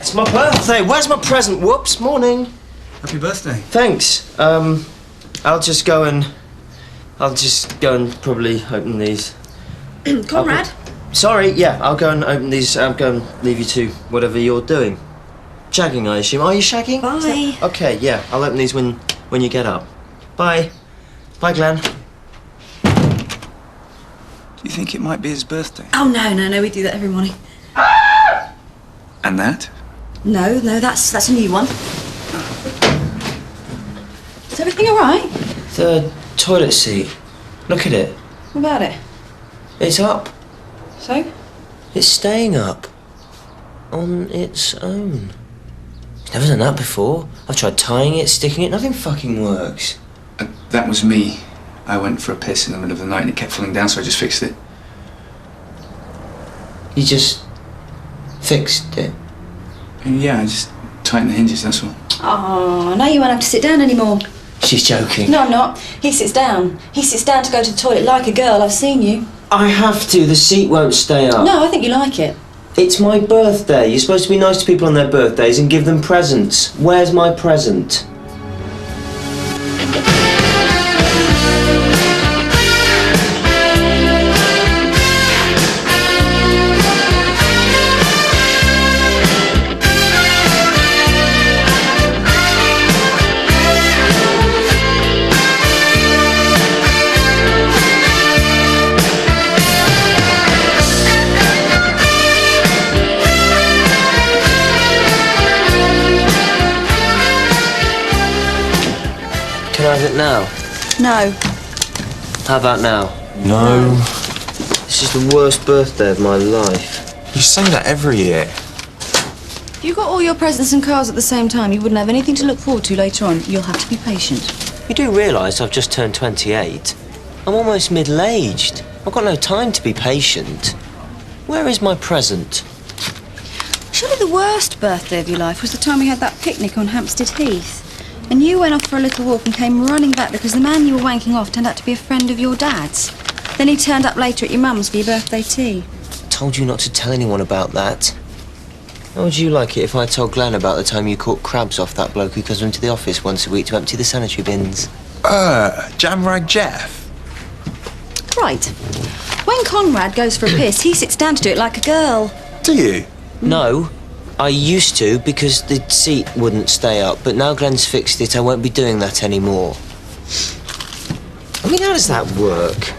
It's my birthday. Where's my present? Whoops. Morning. Happy birthday. Thanks. I'll just go and probably open these. Conrad? Sorry, yeah, I'll go and open these. I'll go and leave you to whatever you're doing. Shagging, I assume. Are you shagging? Bye. Okay, yeah, I'll open these when you get up. Bye. Bye, Glenn. Do you think it might be his birthday? Oh, no, we do that every morning. And that? No, that's a new one. Is everything all right? The toilet seat. Look at it. What about it? It's up. So? It's staying up. On its own. Never done that before. I've tried tying it, sticking it, nothing fucking works. That was me. I went for a piss in the middle of the night and it kept falling down, so I just fixed it. You just fixed it? Yeah, I just tightened the hinges, that's all. Oh, now you won't have to sit down anymore. She's joking. No, I'm not. He sits down. He sits down to go to the toilet like a girl. I've seen you. I have to. The seat won't stay up. No, I think you like it. It's my birthday. You're supposed to be nice to people on their birthdays and give them presents. Where's my present? Can I have it now? No. How about now? No. This is the worst birthday of my life. You say that every year. If you got all your presents and cars at the same time, you wouldn't have anything to look forward to later on. You'll have to be patient. You do realise I've just turned 28? I'm almost middle-aged. I've got no time to be patient. Where is my present? Surely the worst birthday of your life was the time we had that picnic on Hampstead Heath. And you went off for a little walk and came running back because the man you were wanking off turned out to be a friend of your dad's. Then he turned up later at your mum's for your birthday tea. I told you not to tell anyone about that. How would you like it if I told Glenn about the time you caught crabs off that bloke who comes into the office once a week to empty the sanitary bins? Jamrag Jeff. Right. When Conrad goes for a piss, he sits down to do it like a girl. Do you? No. I used to because the seat wouldn't stay up, but now Glenn's fixed it, I won't be doing that anymore. I mean, how does that work?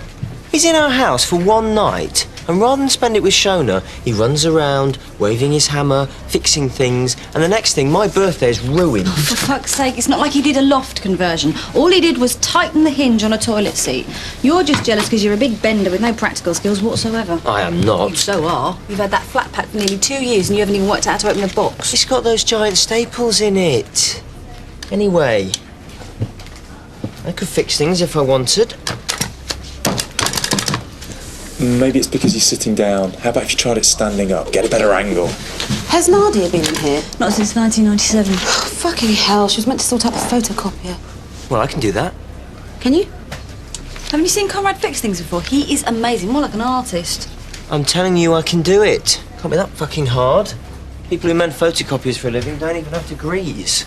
He's in our house for one night, and rather than spend it with Shona, he runs around, waving his hammer, fixing things, and the next thing, my birthday is ruined. For fuck's sake, it's not like he did a loft conversion. All he did was tighten the hinge on a toilet seat. You're just jealous because you're a big bender with no practical skills whatsoever. I am not. You so are. You've had that flat pack for nearly 2 years and you haven't even worked out how to open the box. It's got those giant staples in it. Anyway, I could fix things if I wanted. Maybe it's because you're sitting down. How about if you tried it standing up? Get a better angle. Has Nadia been in here? Not since 1997. Fucking hell, she was meant to sort out the photocopier. Well, I can do that. Can you? Haven't you seen Conrad fix things before? He is amazing, more like an artist. I'm telling you I can do it. Can't be that fucking hard. People who mend photocopiers for a living don't even have degrees.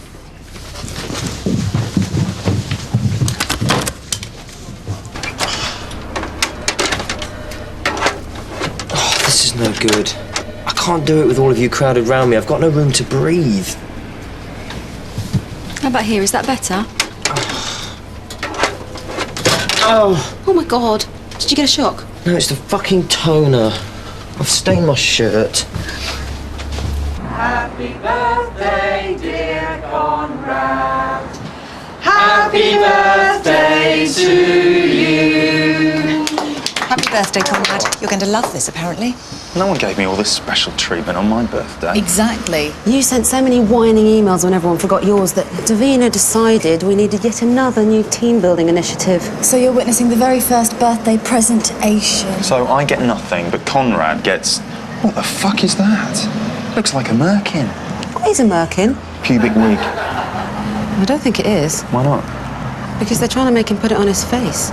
Oh, this is no good. I can't do it with all of you crowded round me. I've got no room to breathe. How about here? Is that better? Oh. Oh my God. Did you get a shock? No, it's the fucking toner. I've stained my shirt. Happy birthday, dear Conrad. Happy birthday to you. Happy birthday, Conrad. You're going to love this, apparently. No one gave me all this special treatment on my birthday. Exactly. You sent so many whining emails when everyone forgot yours that Davina decided we needed yet another new team-building initiative. So you're witnessing the very first birthday presentation. So I get nothing, but Conrad gets... What the fuck is that? Looks like a merkin. What is a merkin? Pubic wig. I don't think it is. Why not? Because they're trying to make him put it on his face.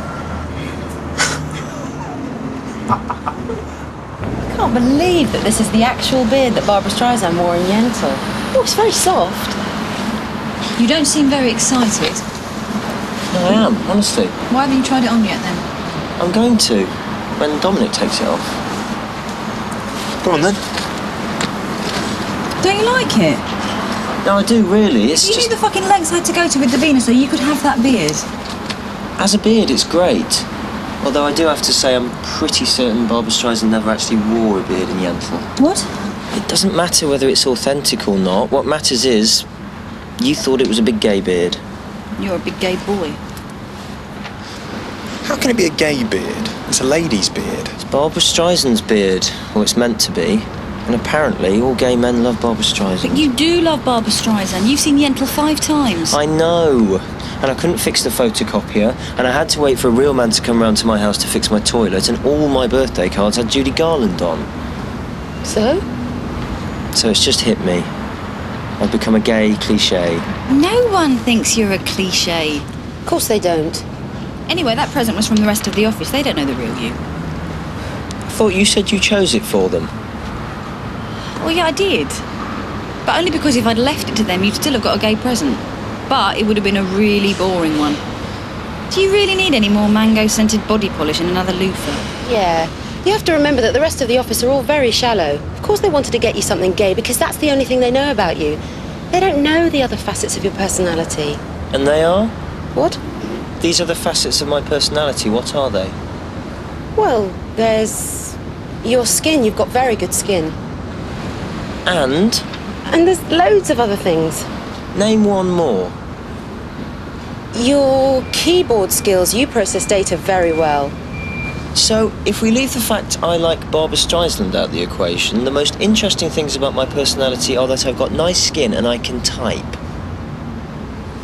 Come can't believe that this is the actual beard that Barbara Streisand wore in Yentl. Oh, it's very soft. You don't seem very excited. No, I am, honestly. Why haven't you tried it on yet, then? I'm going to, when Dominic takes it off. Go on then. Don't you like it? No, I do, really. It's You just... knew the fucking lengths I had to go to with Davina so you could have that beard. As a beard, it's great. Although I do have to say I'm pretty certain Barbara Streisand never actually wore a beard in Yentl. What? It doesn't matter whether it's authentic or not. What matters is, you thought it was a big gay beard. You're a big gay boy. How can it be a gay beard? It's a lady's beard. It's Barbara Streisand's beard, or it's meant to be. And apparently, all gay men love Barbara Streisand. But you do love Barbara Streisand. You've seen Yentl 5 times. I know. And I couldn't fix the photocopier, and I had to wait for a real man to come round to my house to fix my toilet, and all my birthday cards had Judy Garland on. So? So it's just hit me. I've become a gay cliche. No one thinks you're a cliche. Of course they don't. Anyway, that present was from the rest of the office. They don't know the real you. I thought you said you chose it for them. Well, yeah, I did. But only because if I'd left it to them, you'd still have got a gay present. But it would have been a really boring one. Do you really need any more mango-scented body polish and another loofah? Yeah. You have to remember that the rest of the office are all very shallow. Of course they wanted to get you something gay because that's the only thing they know about you. They don't know the other facets of your personality. And they are? What? These are the facets of my personality. What are they? Well, there's your skin. You've got very good skin. And? And there's loads of other things. Name one more. Your keyboard skills. You process data very well. So, if we leave the fact I like Barbara Streisand out of the equation, the most interesting things about my personality are that I've got nice skin and I can type.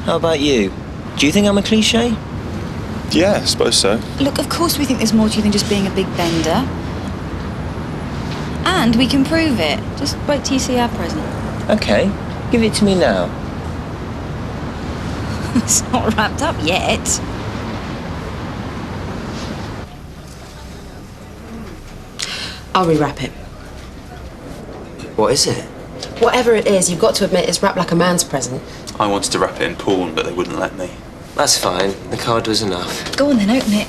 How about you? Do you think I'm a cliche? Yeah, I suppose so. Look, of course we think there's more to you than just being a big bender. And we can prove it. Just wait till you see our present. Okay, give it to me now. It's not wrapped up yet. I'll rewrap it. What is it? Whatever it is, you've got to admit it's wrapped like a man's present. I wanted to wrap it in porn, but they wouldn't let me. That's fine. The card was enough. Go on then, open it.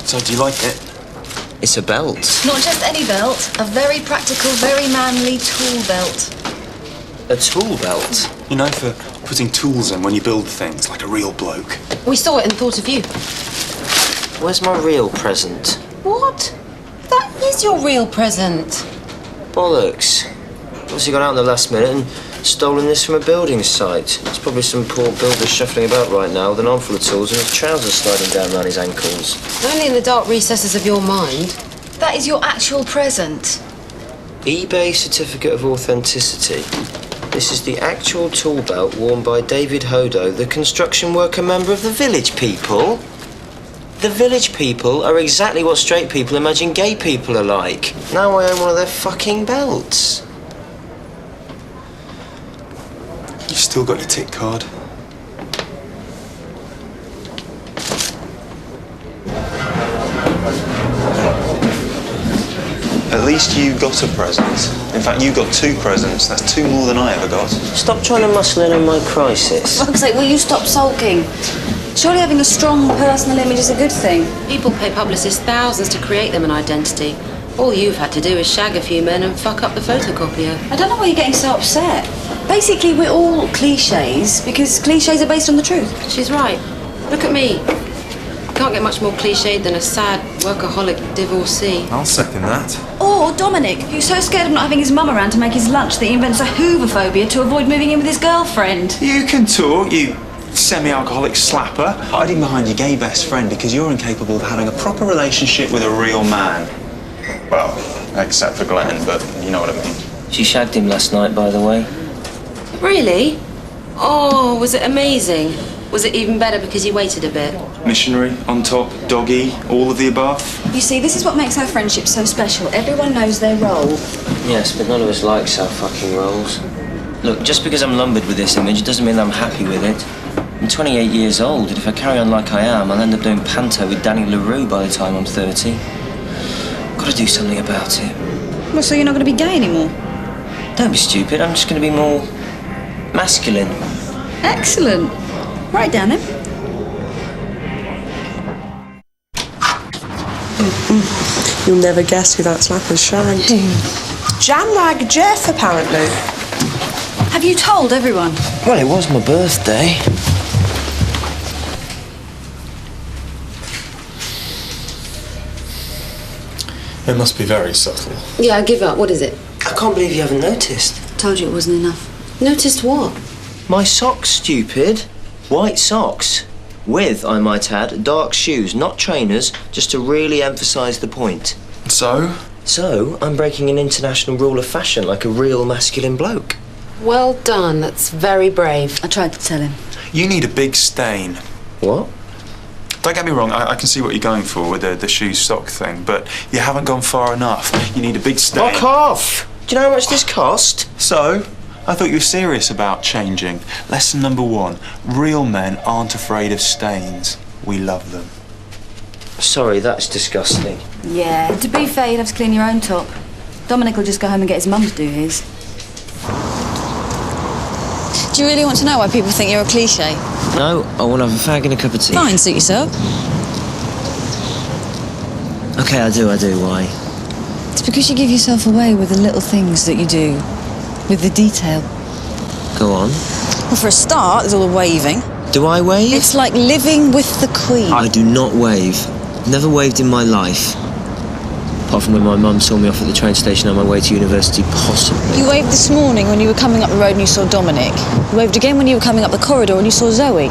So, do you like it? It's a belt. Not just any belt. A very practical, very manly tool belt. A tool belt? You know, for putting tools in when you build things, like a real bloke. We saw it and thought of you. Where's my real present? What? That is your real present. Bollocks. Obviously got out in the last minute and stolen this from a building site. It's probably some poor builder shuffling about right now with an armful of tools and his trousers sliding down around his ankles. Only in the dark recesses of your mind. That is your actual present. eBay certificate of authenticity. This is the actual tool belt worn by David Hodo, the construction worker member of the Village People. The Village People are exactly what straight people imagine gay people are like. Now I own one of their fucking belts. You've still got your tick card. At least you got a present. In fact, you got 2 presents. That's 2 more than I ever got. Stop trying to muscle in on my crisis. For fuck's sake, will you stop sulking? Surely having a strong personal image is a good thing. People pay publicists thousands to create them an identity. All you've had to do is shag a few men and fuck up the photocopier. I don't know why you're getting so upset. Basically, we're all cliches because cliches are based on the truth. She's right. Look at me. Can't get much more cliched than a sad, workaholic divorcee. I'll second that. Or Dominic, who's so scared of not having his mum around to make his lunch that he invents a hooverphobia to avoid moving in with his girlfriend. You can talk, you semi-alcoholic slapper. Hiding behind your gay best friend because you're incapable of having a proper relationship with a real man. Well, except for Glenn, but you know what I mean. She shagged him last night, by the way. Really? Oh, was it amazing? Was it even better because you waited a bit? Missionary, on top, doggy, all of the above. You see, this is what makes our friendship so special. Everyone knows their role. Yes, but none of us likes our fucking roles. Look, just because I'm lumbered with this image doesn't mean that I'm happy with it. I'm 28 years old, and if I carry on like I am, I'll end up doing panto with Danny LaRue by the time I'm 30. Got to do something about it. Well, so you're not going to be gay anymore? Don't be stupid, I'm just going to be more masculine. Excellent. Write it down then. You'll never guess who that slapper's shagged. Jamrag Jeff, apparently. Have you told everyone? Well, it was my birthday. It must be very subtle. Yeah, I give up. What is it? I can't believe you haven't noticed. Told you it wasn't enough. Noticed what? My socks, stupid. White socks. With, I might add, dark shoes, not trainers, just to really emphasise the point. So? So, I'm breaking an international rule of fashion like a real masculine bloke. Well done. That's very brave. I tried to tell him. You need a big stain. What? Don't get me wrong, I can see what you're going for with the shoe sock thing, but you haven't gone far enough. You need a big stain. Fuck off! Do you know how much this cost? So, I thought you were serious about changing. Lesson number 1, real men aren't afraid of stains. We love them. Sorry, that's disgusting. Yeah, to be fair, you'd have to clean your own top. Dominic will just go home and get his mum to do his. Do you really want to know why people think you're a cliche? No, I want to have a fag and a cup of tea. Fine, suit yourself. Okay, I do. Why? It's because you give yourself away with the little things that you do. With the detail. Go on. Well, for a start, there's all the waving. Do I wave? It's like living with the Queen. I do not wave. Never waved in my life. Apart from when my mum saw me off at the train station on my way to university, possibly. You waved this morning when you were coming up the road and you saw Dominic. You waved again when you were coming up the corridor and you saw Zoe.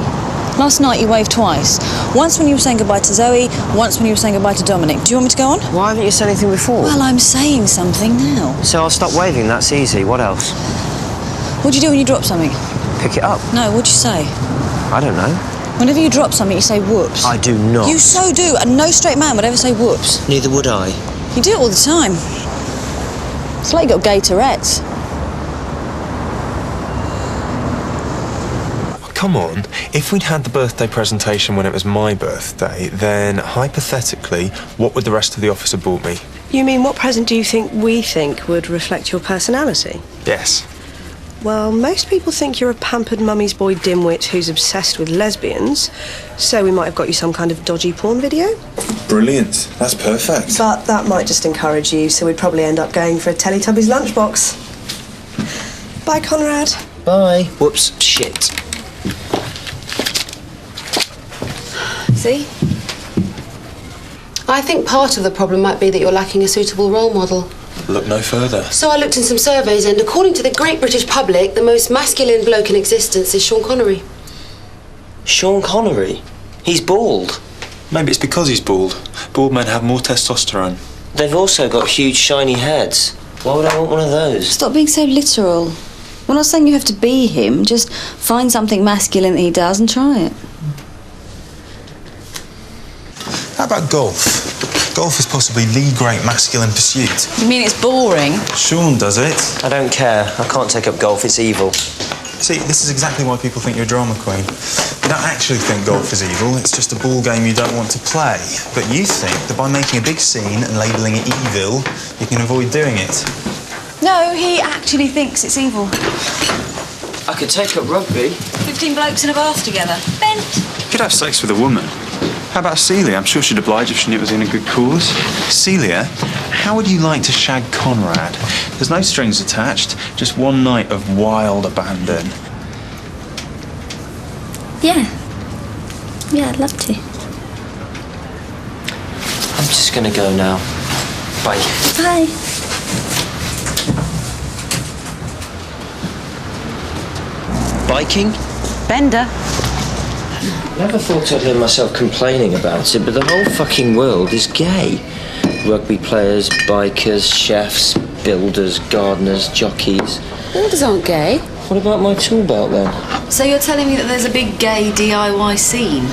Last night you waved twice. Once when you were saying goodbye to Zoe, once when you were saying goodbye to Dominic. Do you want me to go on? Why haven't you said anything before? Well, I'm saying something now. So I'll stop waving, that's easy. What else? What do you do when you drop something? Pick it up. No, what'd you say? I don't know. Whenever you drop something, you say whoops. I do not. You so do, and no straight man would ever say whoops. Neither would I. You do it all the time. It's like you got gay Tourette's. Come on, if we'd had the birthday presentation when it was my birthday, then hypothetically, what would the rest of the office have bought me? You mean, what present do you think we think would reflect your personality? Yes. Well, most people think you're a pampered mummy's boy dimwit who's obsessed with lesbians, so we might have got you some kind of dodgy porn video. Brilliant. That's perfect. But that might just encourage you, so we'd probably end up going for a Teletubbies lunchbox. Bye, Conrad. Bye. Whoops. Shit. See? I think part of the problem might be that you're lacking a suitable role model. Look no further. So I looked in some surveys, and according to the great British public, the most masculine bloke in existence is Sean Connery. Sean Connery? He's bald. Maybe it's because he's bald. Bald men have more testosterone. They've also got huge shiny heads. Why would I want one of those? Stop being so literal. We're not saying you have to be him, just find something masculine that he does and try it. How about golf? Golf is possibly the great masculine pursuit. You mean it's boring? Sean does it. I don't care. I can't take up golf. It's evil. See, this is exactly why people think you're a drama queen. You don't actually think golf is evil. It's just a ball game you don't want to play. But you think that by making a big scene and labelling it evil, you can avoid doing it. No, he actually thinks it's evil. I could take up rugby. 15 blokes in a bath together. Bent. You could have sex with a woman. How about Celia? I'm sure she'd oblige if she knew it was in a good cause. Celia, how would you like to shag Conrad? There's no strings attached, just one night of wild abandon. Yeah. Yeah, I'd love to. I'm just gonna go now. Bye. Bye. Biking? Bender. Never thought I'd hear myself complaining about it, but the whole fucking world is gay. Rugby players, bikers, chefs, builders, gardeners, jockeys. Builders aren't gay. What about my tool belt then? So you're telling me that there's a big gay DIY scene?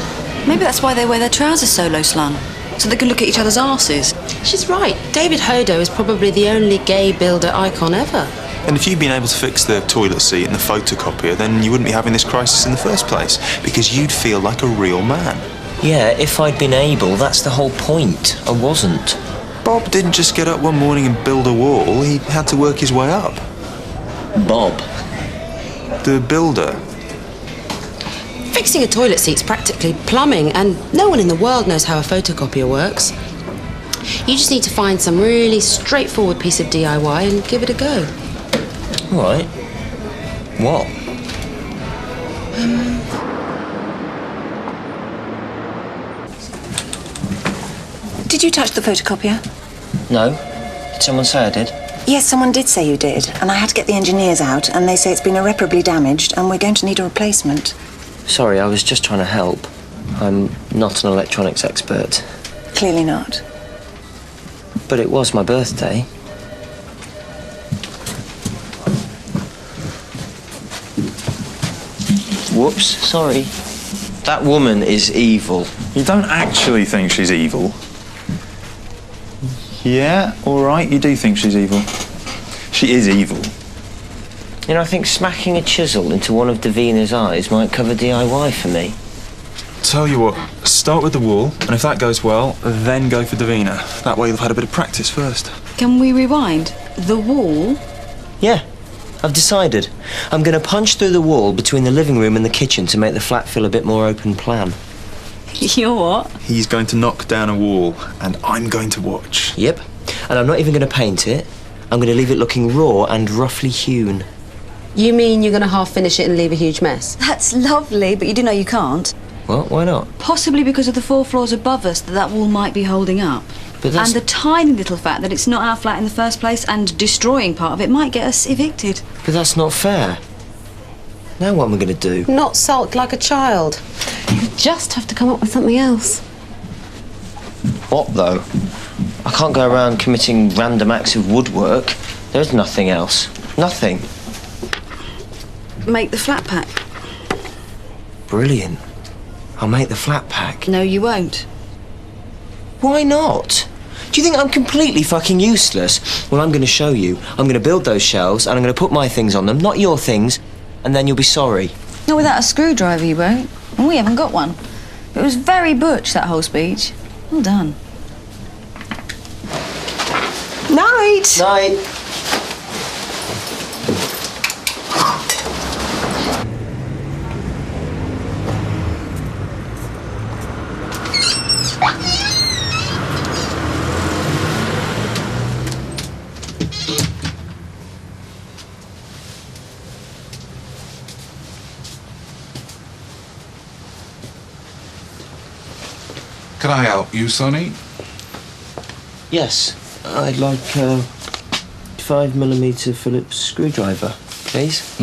Maybe that's why they wear their trousers so low slung, so they can look at each other's arses. She's right. David Hodo is probably the only gay builder icon ever. And if you'd been able to fix the toilet seat and the photocopier, then you wouldn't be having this crisis in the first place, because you'd feel like a real man. Yeah, if I'd been able, that's the whole point. I wasn't. Bob didn't just get up one morning and build a wall, he had to work his way up. Bob? The builder. Fixing a toilet seat's practically plumbing, and no one in the world knows how a photocopier works. You just need to find some really straightforward piece of DIY and give it a go. All right. What? Did you touch the photocopier? No. Did someone say I did? Yes, someone did say you did, and I had to get the engineers out, and they say it's been irreparably damaged, and we're going to need a replacement. Sorry, I was just trying to help. I'm not an electronics expert. Clearly not. But it was my birthday. Whoops, sorry. That woman is evil. You don't actually think she's evil? Yeah, all right, you do think she's evil. She is evil. You know, I think smacking a chisel into one of Davina's eyes might cover DIY for me. Tell you what, start with the wall, and if that goes well, then go for Davina. That way you'll have had a bit of practice first. Can we rewind? The wall? Yeah, I've decided. I'm going to punch through the wall between the living room and the kitchen to make the flat feel a bit more open plan. You're what? He's going to knock down a wall, and I'm going to watch. Yep, and I'm not even going to paint it. I'm going to leave it looking raw and roughly hewn. You mean you're going to half finish it and leave a huge mess? That's lovely, but you do know you can't. Well, why not? Possibly because of the 4 floors above us that wall might be holding up. But that's... And the tiny little fact that it's not our flat in the first place and destroying part of it might get us evicted. But that's not fair. Now what am I going to do? Not sulk like a child. You just have to come up with something else. What, though? I can't go around committing random acts of woodwork. There's nothing else. Nothing. Make the flat pack. Brilliant. I'll make the flat pack. No, you won't. Why not? Do you think I'm completely fucking useless? Well, I'm going to show you. I'm going to build those shelves and I'm going to put my things on them, not your things, and then you'll be sorry. Not without a screwdriver, you won't. And we haven't got one. It was very butch, that whole speech. Well done. Night! Night. Can I help you, Sonny? Yes, I'd like a 5mm Phillips screwdriver, please.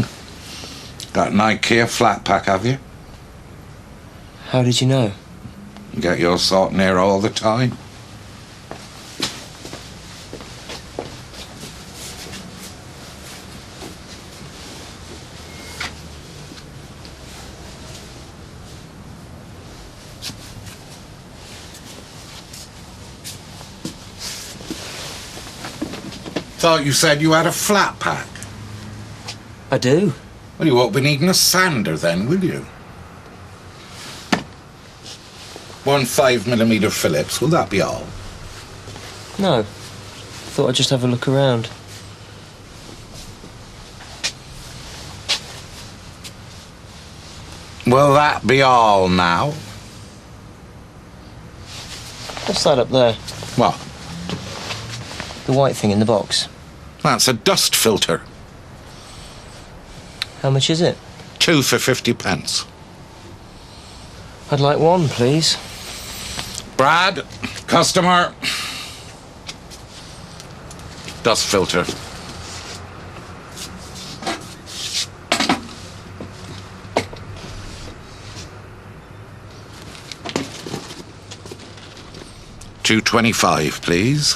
Got an IKEA flat pack, have you? How did you know? You get your sort near all the time. Thought you said you had a flat pack. I do. Well, you won't be needing a sander then, will you? One 5mm Phillips, will that be all? No. Thought I'd just have a look around. Will that be all now? What's that up there? What? The white thing in the box. That's a dust filter. How much is it? 2 for 50p. I'd like one, please. Brad, customer. Dust filter. $2.25, please.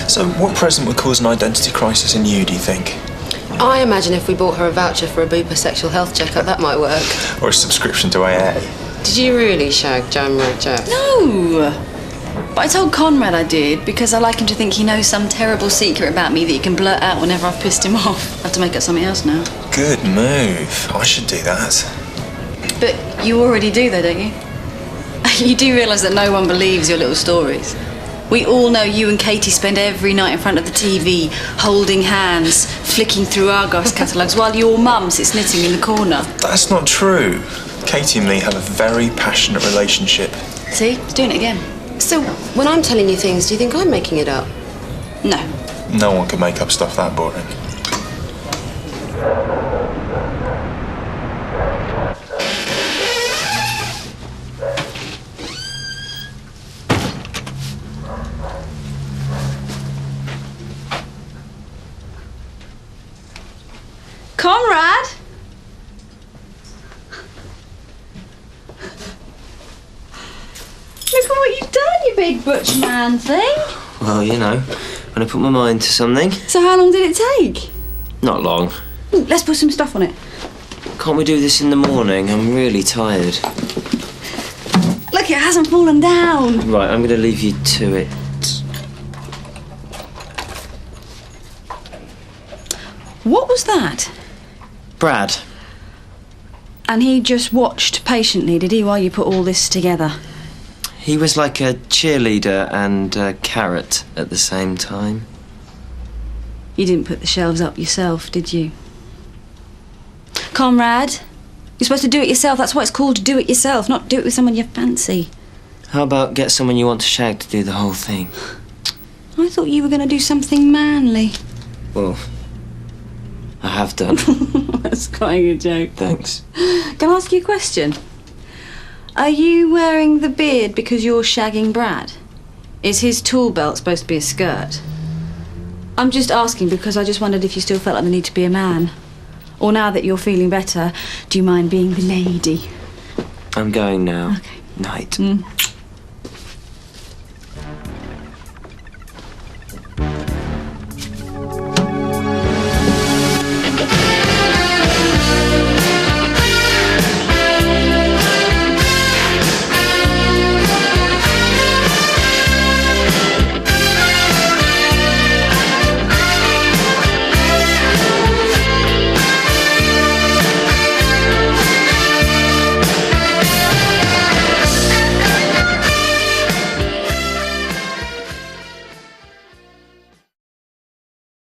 So, what present would cause an identity crisis in you, do you think? I imagine if we bought her a voucher for a Bupa sexual health checkup, that might work. Or a subscription to AA? Did you really shag Jan Jack? No! But I told Conrad I did because I like him to think he knows some terrible secret about me that he can blurt out whenever I've pissed him off. I have to make up something else now. Good move. I should do that. But you already do though, don't you? You do realise that no one believes your little stories. We all know you and Katie spend every night in front of the TV, holding hands, flicking through Argos catalogues, while your mum sits knitting in the corner. That's not true. Katie and me have a very passionate relationship. See? He's doing it again. So, when I'm telling you things, do you think I'm making it up? No. No one can make up stuff that boring. Conrad! Look at what you've done, you big butch man thing. Well, you know, when I put my mind to something. So how long did it take? Not long. Ooh, let's put some stuff on it. Can't we do this in the morning? I'm really tired. Look, it hasn't fallen down. Right, I'm going to leave you to it. What was that? Brad. And he just watched patiently, did he, while you put all this together? He was like a cheerleader and a carrot at the same time. You didn't put the shelves up yourself, did you? Conrad, you're supposed to do it yourself. That's what it's called, to do it yourself, not do it with someone you fancy. How about get someone you want to shag to do the whole thing? I thought you were going to do something manly. Well, I have done. That's quite a good joke. Thanks. Can I ask you a question? Are you wearing the beard because you're shagging Brad? Is his tool belt supposed to be a skirt? I'm just asking because I just wondered if you still felt like the need to be a man. Or now that you're feeling better, do you mind being the lady? I'm going now. Okay. Night.